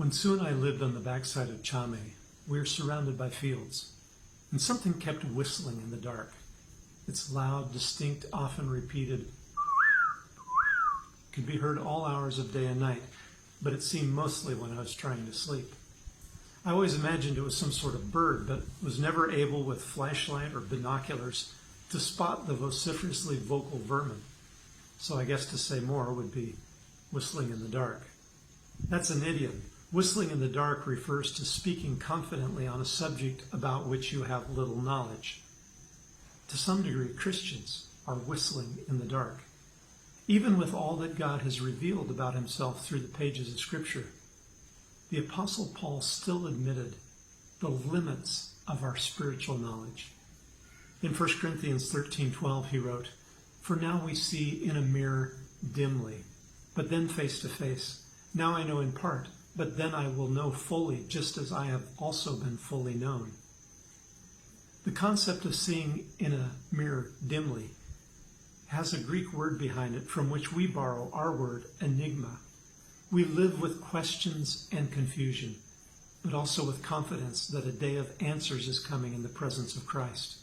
When Sue and I lived on the backside of Chame, we were surrounded by fields, and something kept whistling in the dark. Its loud, distinct, often repeated could be heard all hours of day and night, but it seemed mostly when I was trying to sleep. I always imagined it was some sort of bird, but was never able with flashlight or binoculars to spot the vociferously vocal vermin. So I guess to say more would be whistling in the dark. That's an idiom. Whistling in the dark refers to speaking confidently on a subject about which you have little knowledge. To some degree, Christians are whistling in the dark. Even with all that God has revealed about himself through the pages of Scripture, the Apostle Paul still admitted the limits of our spiritual knowledge. In 1 Corinthians 13:12, he wrote, "For now we see in a mirror dimly, but then face to face. Now I know in part, but then I will know fully, just as I have also been fully known." The concept of seeing in a mirror dimly has a Greek word behind it from which we borrow our word enigma. We live with questions and confusion, but also with confidence that a day of answers is coming in the presence of Christ.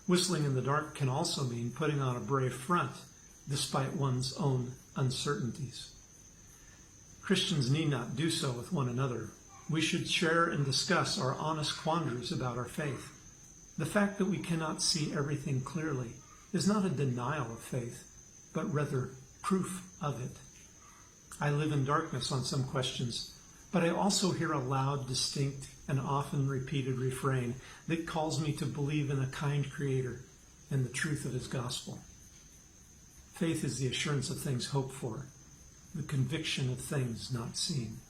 Whistling in the dark can also mean putting on a brave front despite one's own uncertainties. Christians need not do so with one another. We should share and discuss our honest quandaries about our faith. The fact that we cannot see everything clearly is not a denial of faith, but rather proof of it. I live in darkness on some questions, but I also hear a loud, distinct, and often repeated refrain that calls me to believe in a kind Creator and the truth of his gospel. Faith is the assurance of things hoped for, the conviction of things not seen.